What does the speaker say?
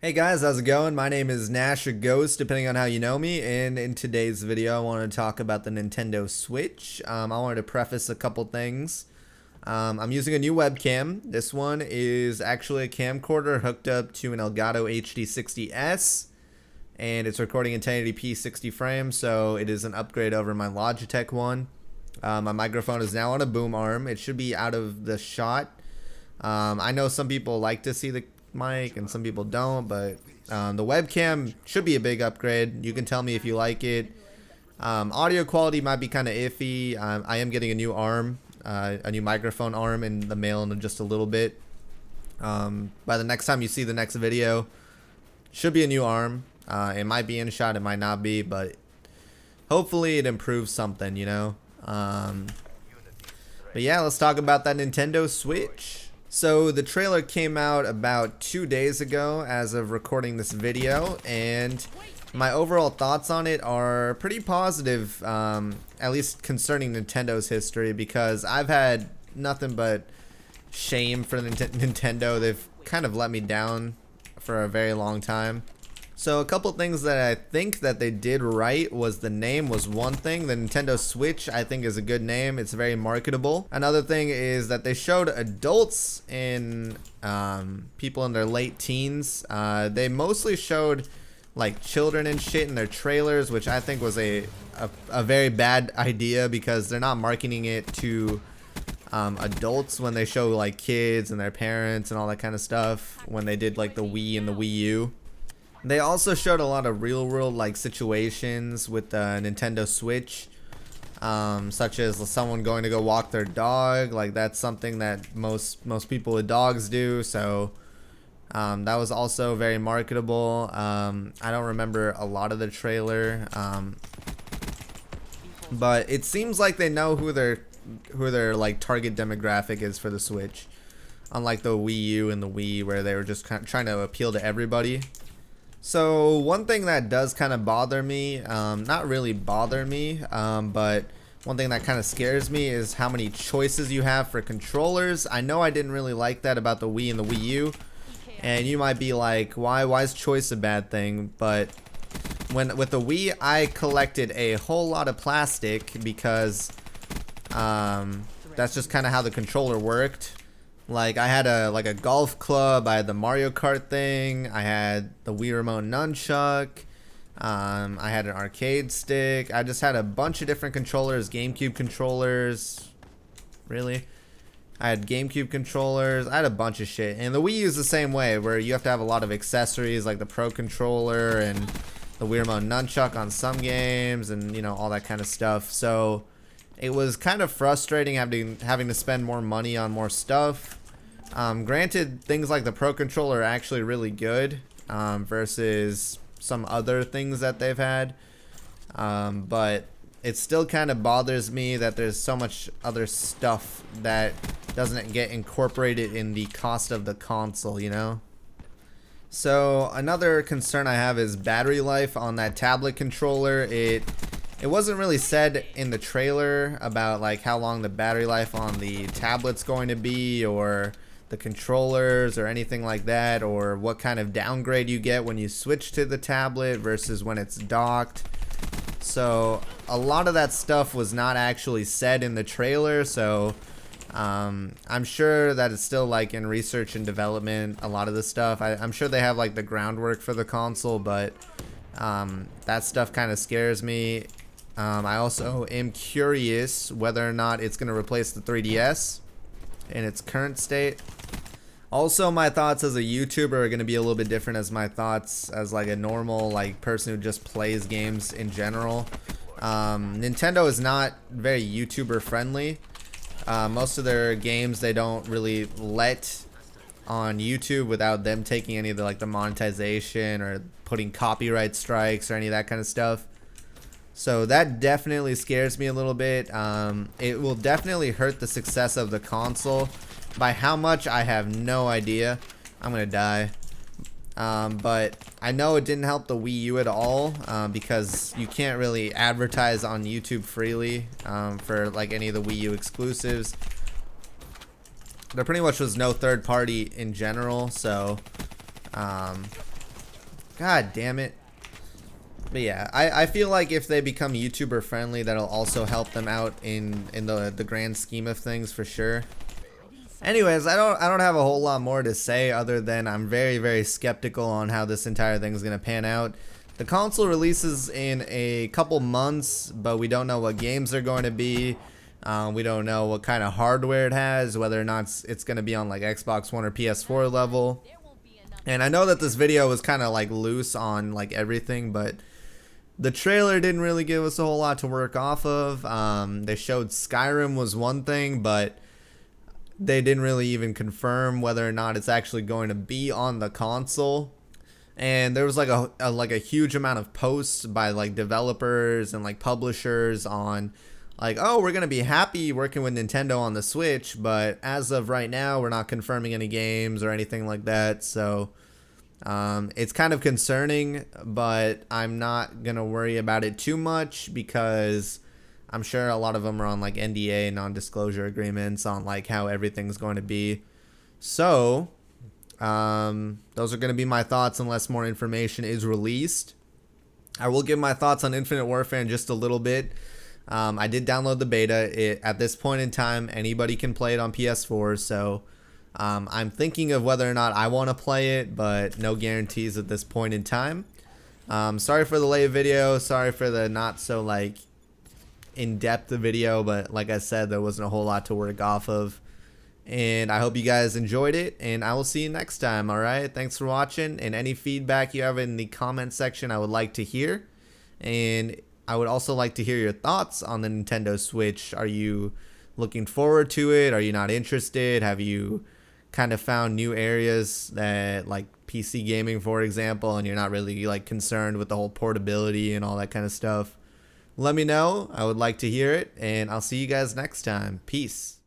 Hey guys, how's it going? My name is Nash or Ghost, depending on how you know me, and in today's video I want to talk about the Nintendo Switch. I wanted to preface a couple things. I'm using a new webcam. This one is actually a camcorder hooked up to an Elgato HD60S, and it's recording in 1080p 60 frames, so it is an upgrade over my Logitech one. My microphone is now on a boom arm. It should be out of the shot. I know some people like to see the mic and some people don't, but the webcam should be a big upgrade. You can tell me if you like it. Audio quality might be kind of iffy. I am getting a new arm, a new microphone arm in the mail in just a little bit. By the next time you see the next video, should be a new arm. It might be in shot, it might not be, but hopefully it improves something, you know. But yeah, let's talk about that Nintendo Switch. So the trailer came out about 2 days ago as of recording this video, and my overall thoughts on it are pretty positive, at least concerning Nintendo's history, because I've had nothing but shame for Nintendo. They've kind of let me down for a very long time. So a couple things that I think that they did right was the name was one thing. The Nintendo Switch I think is a good name. It's very marketable. Another thing is that they showed adults and people in their late teens. They mostly showed like children and shit in their trailers, which I think was a very bad idea because they're not marketing it to adults when they show like kids and their parents and all that kind of stuff when they did like the Wii and the Wii U. They also showed a lot of real world like situations with the Nintendo Switch, such as someone going to go walk their dog. Like that's something that most people with dogs do. So that was also very marketable. I don't remember a lot of the trailer, but it seems like they know who their like target demographic is for the Switch, unlike the Wii U and the Wii where they were just kind of trying to appeal to everybody. So one thing that does kind of bother me, not really bother me, but one thing that kind of scares me is how many choices you have for controllers. I know I didn't really like that about the Wii and the Wii U, and you might be like, why is choice a bad thing? But with the Wii, I collected a whole lot of plastic because that's just kind of how the controller worked. Like I had a golf club, I had the Mario Kart thing, I had the Wii Remote nunchuck, I had an arcade stick. I just had a bunch of different controllers, GameCube controllers. Really? I had GameCube controllers. I had a bunch of shit. And the Wii U is the same way, where you have to have a lot of accessories like the Pro Controller and the Wii Remote nunchuck on some games, and you know, all that kind of stuff. So it was kind of frustrating having to spend more money on more stuff. Granted, things like the Pro Controller are actually really good versus some other things that they've had. But it still kind of bothers me that there's so much other stuff that doesn't get incorporated in the cost of the console, you know? So another concern I have is battery life on that tablet controller. It wasn't really said in the trailer about like how long the battery life on the tablet's going to be, or the controllers, or anything like that, or what kind of downgrade you get when you switch to the tablet versus when it's docked. So a lot of that stuff was not actually said in the trailer, so I'm sure that it's still like in research and development, a lot of the stuff. I'm sure they have like the groundwork for the console, but that stuff kind of scares me. I also am curious whether or not it's going to replace the 3DS in its current state. Also, my thoughts as a YouTuber are going to be a little bit different as my thoughts as like a normal like person who just plays games in general. Nintendo is not very YouTuber friendly. Most of their games they don't really let on YouTube without them taking any of the monetization or putting copyright strikes or any of that kind of stuff. So that definitely scares me a little bit. It will definitely hurt the success of the console. By how much, I have no idea. I'm gonna die. But I know it didn't help the Wii U at all, because you can't really advertise on YouTube freely for like any of the Wii U exclusives. There pretty much was no third party in general, so God damn it. But yeah, I feel like if they become YouTuber friendly, that'll also help them out in the grand scheme of things for sure. Anyways, I don't have a whole lot more to say other than I'm very skeptical on how this entire thing is gonna pan out. The console releases in a couple months, but we don't know what games they're going to be. We don't know what kind of hardware it has, whether or not it's going to be on like Xbox One or PS4 level. And I know that this video was kind of like loose on like everything, but the trailer didn't really give us a whole lot to work off of. They showed Skyrim was one thing, but they didn't really even confirm whether or not it's actually going to be on the console. And there was like a huge amount of posts by like developers and like publishers on like, oh, we're gonna be happy working with Nintendo on the Switch, but as of right now, we're not confirming any games or anything like that. So it's kind of concerning, but I'm not gonna worry about it too much because I'm sure a lot of them are on like NDA, non-disclosure agreements on like how everything's going to be. So those are going to be my thoughts unless more information is released. I will give my thoughts on Infinite Warfare in just a little bit. I did download the beta. At this point in time, anybody can play it on PS4, so I'm thinking of whether or not I want to play it, but no guarantees at this point in time. Sorry for the late video. Sorry for the not so like in-depth video, but like I said, there wasn't a whole lot to work off of. And I hope you guys enjoyed it, and I will see you next time. Alright, thanks for watching, and any feedback you have in the comment section I would like to hear. And I would also like to hear your thoughts on the Nintendo Switch. Are you looking forward to it? Are you not interested? Have you kind of found new areas that like PC gaming, for example, and you're not really like concerned with the whole portability and all that kind of stuff? Let me know. I would like to hear it, and I'll see you guys next time. Peace.